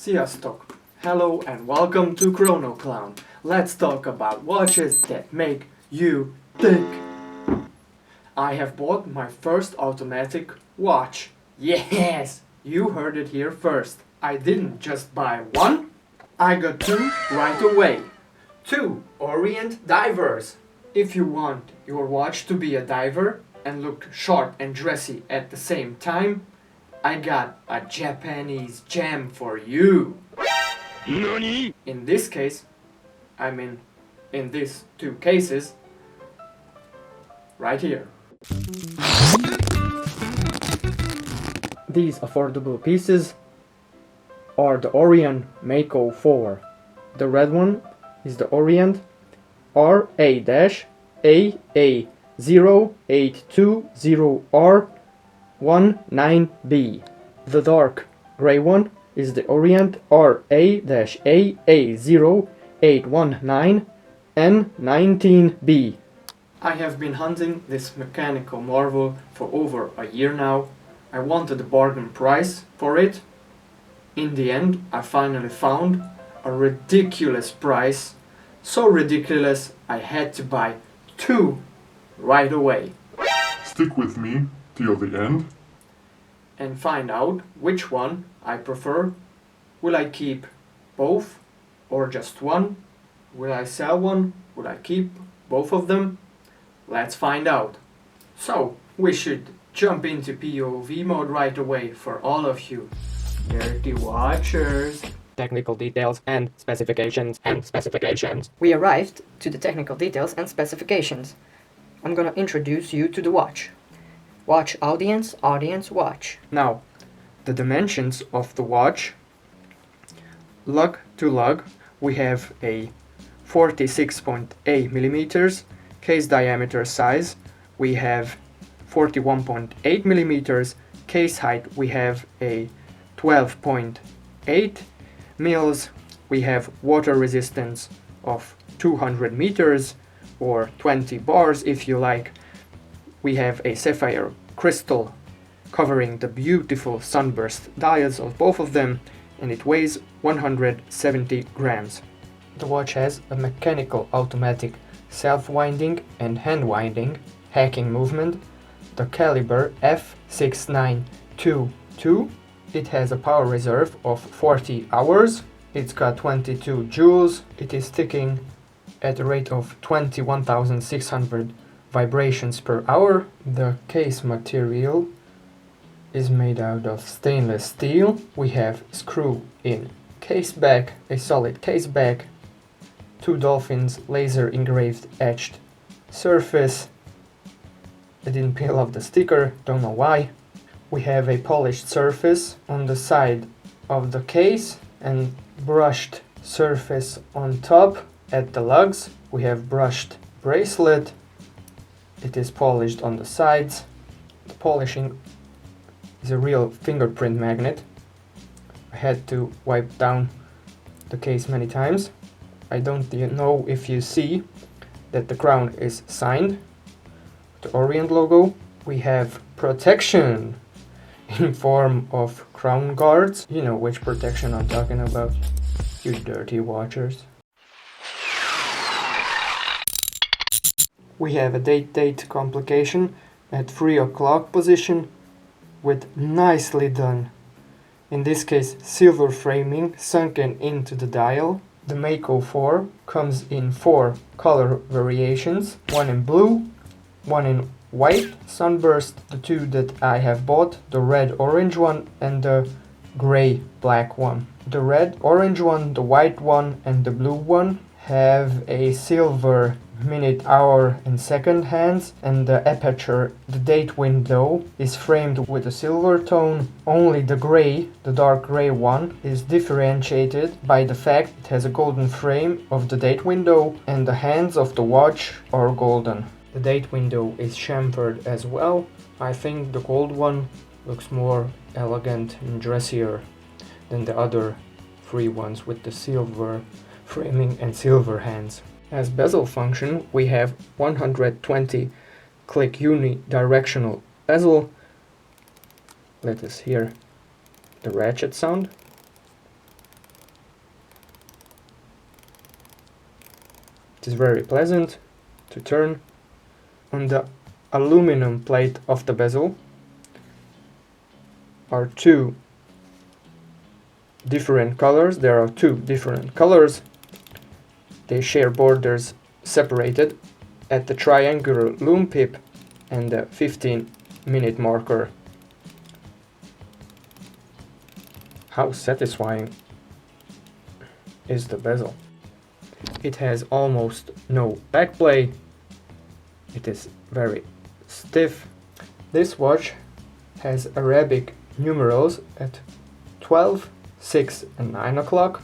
Sziasztok! Hello and welcome to Chrono Clown. Let's talk about watches that make you think. I have bought my first automatic watch. Yes! You heard it here first. I didn't just buy one, I got two right away. Two Orient Divers. If you want your watch to be a diver and look sharp and dressy at the same time, I got a Japanese gem for you. NANI?! In this case, in these two cases, right here. These affordable pieces are the Orient Mako 4. The red one is the Orient RA-AA0820R19B. The dark gray one is the Orient RA-AA0819N19B. I have been hunting this mechanical marvel for over a year now. I wanted a bargain price for it. In the end, I finally found a ridiculous price. So ridiculous, I had to buy two right away. Stick with me till the end. And find out which one I prefer. Will I keep both or just one? Will I sell one? Will I keep both of them? Let's find out. So, we should jump into POV mode right away for all of you dirty watchers. Technical details and specifications. We arrived to the technical details and specifications. I'm gonna introduce you to the watch. Watch audience, watch. Now, the dimensions of the watch. Lug to lug, we have a 46.8 millimeters case diameter size. We have 41.8 millimeters case height. We have a 12.8 mils. We have water resistance of 200 meters or 20 bars if you like. We have a sapphire crystal covering the beautiful sunburst dials of both of them, and it weighs 170 grams. The watch has a mechanical automatic self-winding and hand-winding hacking movement, the caliber F6922. It has a power reserve of 40 hours. It's got 22 joules. It is ticking at a rate of 21,600 vibrations per hour. The case material is made out of stainless steel. We have screw-in case back, a solid case back, two dolphins laser engraved etched surface. I didn't peel off the sticker, don't know why. We have a polished surface on the side of the case and brushed surface on top at the lugs. We have brushed bracelet. It is polished on the sides. The polishing is a real fingerprint magnet. I had to wipe down the case many times. I don't know if you see that the crown is signed, the Orient logo. We have protection in form of crown guards. You know which protection I'm talking about, you dirty watchers. We have a date complication at 3 o'clock position with nicely done, in this case silver framing sunken into the dial. The Mako 4 comes in 4 color variations, one in blue, one in white sunburst, the two that I have bought, the red orange one and the gray black one. The red orange one, the white one and the blue one have a silver minute, hour and second hands, and the aperture, the date window, is framed with a silver tone. Only the gray, the dark gray one, is differentiated by the fact it has a golden frame of the date window and the hands of the watch are golden. The date window is chamfered as well. I think the gold one looks more elegant and dressier than the other three ones with the silver framing and silver hands. As bezel function, we have 120 click unidirectional bezel. Let us hear the ratchet sound. It is very pleasant to turn. On the aluminum plate of the bezel are two different colors. There are two different colors. They share borders separated at the triangular loom pip and the 15-minute marker. How satisfying is the bezel? It has almost no backplay. It is very stiff. This watch has Arabic numerals at 12, 6 and 9 o'clock.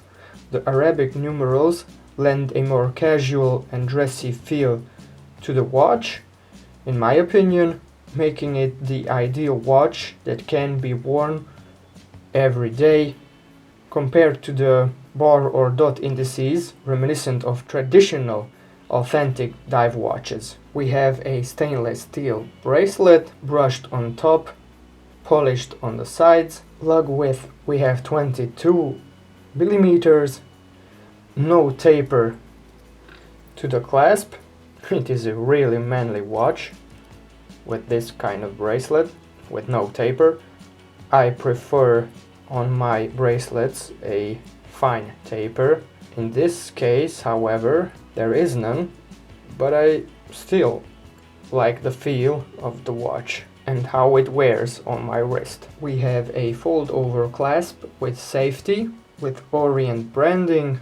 The Arabic numerals lend a more casual and dressy feel to the watch, in my opinion, making it the ideal watch that can be worn every day, compared to the bar or dot indices reminiscent of traditional authentic dive watches. We have a stainless steel bracelet brushed on top, polished on the sides. Lug width we have 22 millimeters, no taper to the clasp. It is a really manly watch with this kind of bracelet with no taper. I prefer on my bracelets a fine taper. In this case, however, there is none, but I still like the feel of the watch and how it wears on my wrist. We have a fold-over clasp with safety, with Orient branding.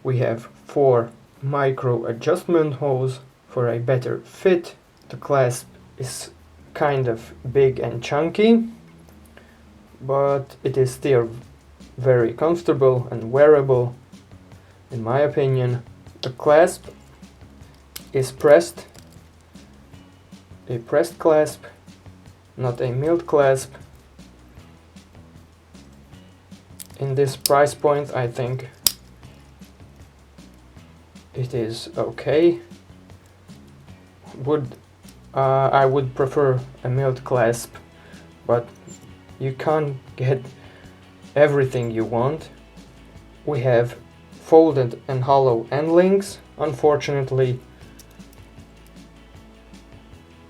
We have 4 micro adjustment holes for a better fit. The clasp is kind of big and chunky, but it is still very comfortable and wearable, in my opinion. The clasp is pressed, a pressed clasp, not a milled clasp. In this price point, I think it is okay. I would prefer a milled clasp, but you can't get everything you want. We have folded and hollow end links. Unfortunately,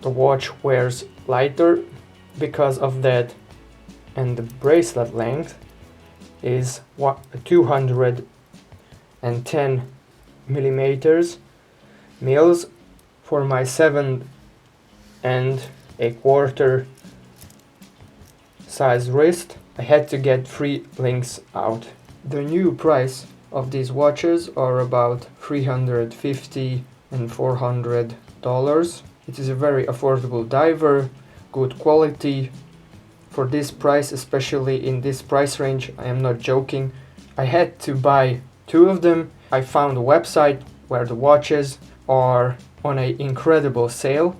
the watch wears lighter because of that, and the bracelet length is 210 millimeters mils. For my 7 and a quarter size wrist, I had to get 3 links out. The new price of these watches are about $350 and $400. It is a very affordable diver, good quality. For this price, especially in this price range, I am not joking. I had to buy 2 of them. I found a website where the watches are on an incredible sale.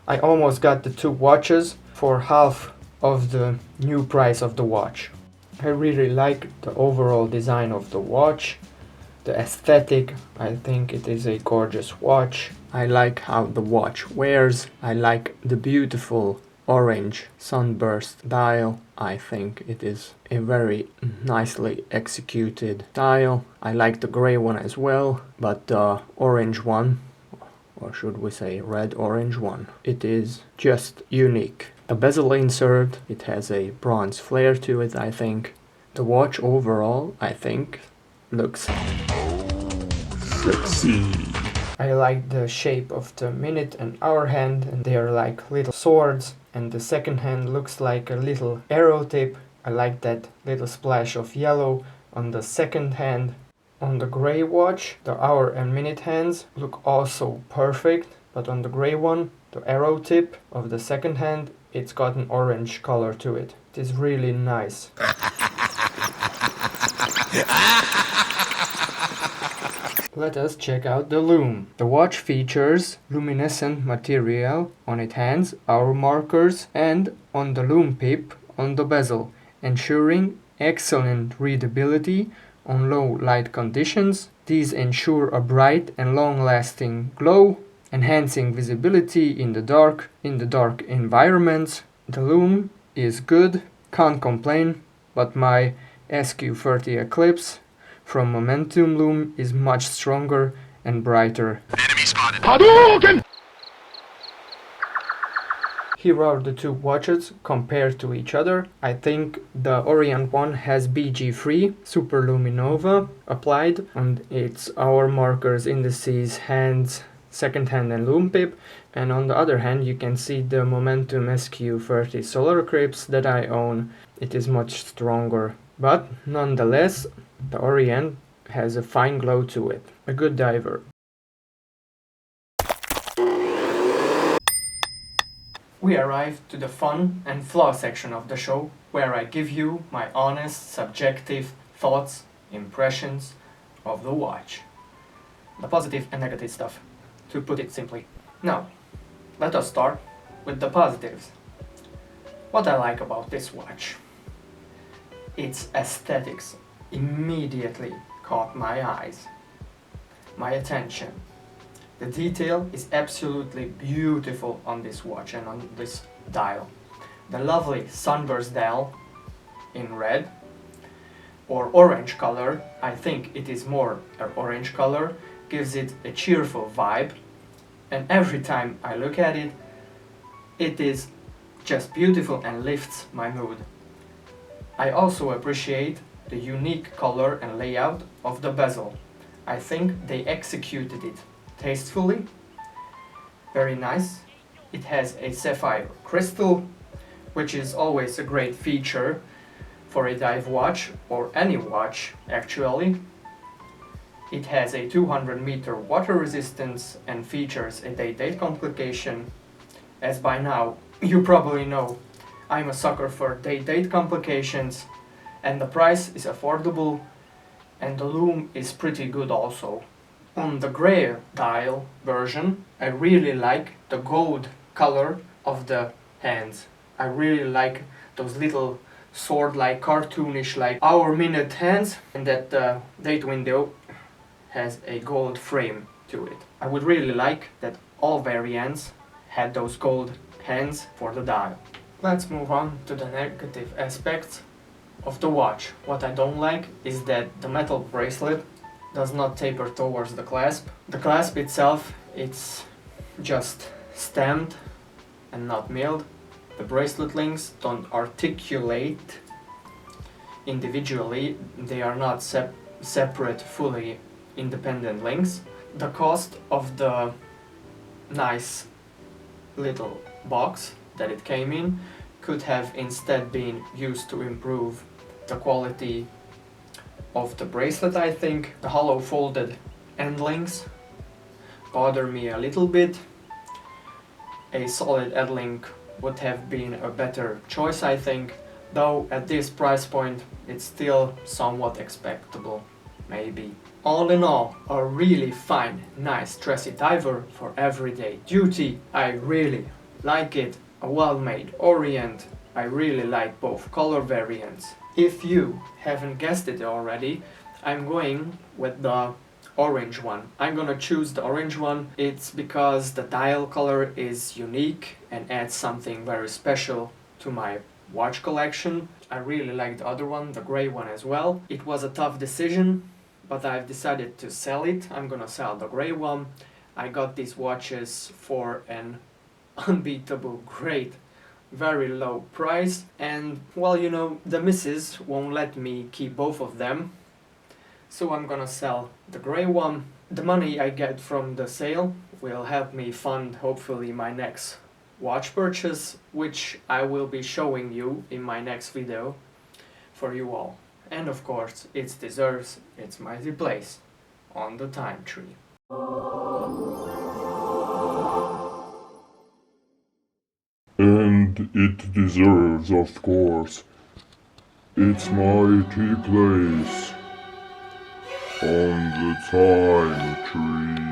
I almost got the 2 watches for half of the new price of the watch. I really like the overall design of the watch, the aesthetic. I think it is a gorgeous watch. I like how the watch wears. I like the beautiful orange sunburst dial. I think it is a very nicely executed dial. I like the gray one as well, but the orange one, or should we say red-orange one, it is just unique. The bezel insert, it has a bronze flare to it, I think. The watch overall, I think, looks Sexy. I like the shape of the minute and hour hand, and they are like little swords, and the second hand looks like a little arrow tip. I like that little splash of yellow on the second hand. On the gray watch, the hour and minute hands look also perfect, but on the gray one, the arrow tip of the second hand, it's got an orange color to it. It is really nice. Let us check out the loom. The watch features luminescent material on its hands, hour markers, and on the loom pip on the bezel, ensuring excellent readability on low light conditions. These ensure a bright and long-lasting glow, enhancing visibility in the dark environments. The loom is good, can't complain, but my SQ30 Eclipse from Momentum Loom is much stronger and brighter. Enemy spotted. Hadouken! Here are the two watches compared to each other. I think the Orient one has BG3 Superluminova applied on its hour markers, indices, hands, second hand and loom pip, and on the other hand you can see the Momentum SQ30 Solar Eclipse that I own. It is much stronger, but nonetheless the Orient has a fine glow to it. A good diver. We arrived to the fun and flaw section of the show, where I give you my honest, subjective thoughts, impressions of the watch. The positive and negative stuff, to put it simply. Now, let us start with the positives. What I like about this watch. Its aesthetics immediately caught my eyes, my attention. The detail is absolutely beautiful on this watch and on this dial. The lovely sunburst dial in red or orange color, I think it is more an orange color, gives it a cheerful vibe, and every time I look at it, it is just beautiful and lifts my mood. I also appreciate the unique color and layout of the bezel. I think they executed it tastefully, very nice. It has a sapphire crystal, which is always a great feature for a dive watch or any watch actually. It has a 200-meter water resistance and features a date complication. As by now you probably know, I'm a sucker for date complications, and the price is affordable and the loom is pretty good also. On the grey dial version, I really like the gold color of the hands. I really like those little sword-like, cartoonish, like hour-minute hands, and that the date window has a gold frame to it. I would really like that all variants had those gold hands for the dial. Let's move on to the negative aspects of the watch. What I don't like is that the metal bracelet does not taper towards the clasp. The clasp itself, it's just stamped and not milled. The bracelet links don't articulate individually. They are not separate, fully independent links. The cost of the nice little box that it came in could have instead been used to improve the quality of the bracelet. I think the hollow folded end links bother me a little bit. A solid end link would have been a better choice, I think, though at this price point it's still somewhat expectable, maybe. All in all, a really fine, nice dressy diver for everyday duty. I really like it. A well-made Orient. I really like both color variants. If you haven't guessed it already, I'm going with the orange one. I'm gonna choose the orange one. It's because the dial color is unique and adds something very special to my watch collection. I really like the other one, the gray one as well. It was a tough decision, but I've decided to sell it. I'm gonna sell the gray one. I got these watches for an unbeatable, great, very low price, and well, you know, the missus won't let me keep both of them, so I'm gonna sell the gray one. The money I get from the sale will help me fund hopefully my next watch purchase, which I will be showing you in my next video for you all. And of course it deserves its mighty place on the time tree. And it deserves, of course, its mighty place on the time tree.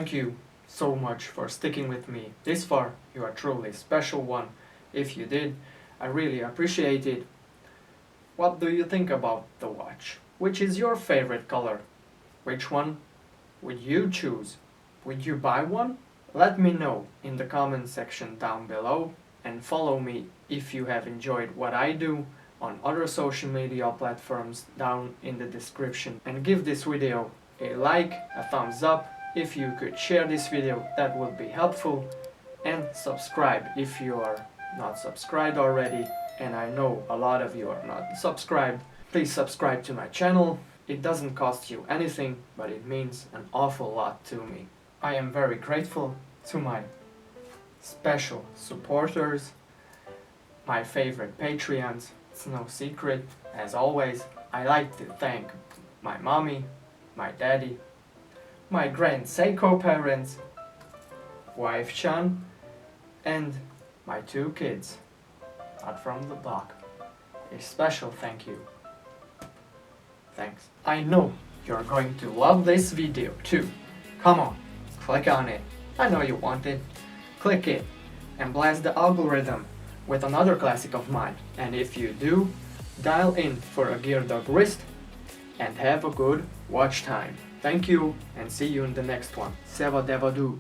Thank you so much for sticking with me this far. You are truly a special one. If you did, I really appreciate it. What do you think about the watch? Which is your favorite color? Which one would you choose? Would you buy one? Let me know in the comment section down below, and follow me if you have enjoyed what I do on other social media platforms down in the description. And give this video a like, a thumbs up. If you could share this video, that would be helpful. And subscribe if you are not subscribed already, and I know a lot of you are not subscribed. Please subscribe to my channel. It doesn't cost you anything, but it means an awful lot to me. I am very grateful to my special supporters, my favorite Patreons. It's no secret. As always, I like to thank my mommy, my daddy, my grand Seiko parents, wife Chan, and my 2 kids, not from the block. A special thank you. Thanks. I know you're going to love this video too. Come on, click on it. I know you want it. Click it and blast the algorithm with another classic of mine. And if you do, dial in for a Gear Dog wrist and have a good watch time. Thank you and see you in the next one. Seva Devadu.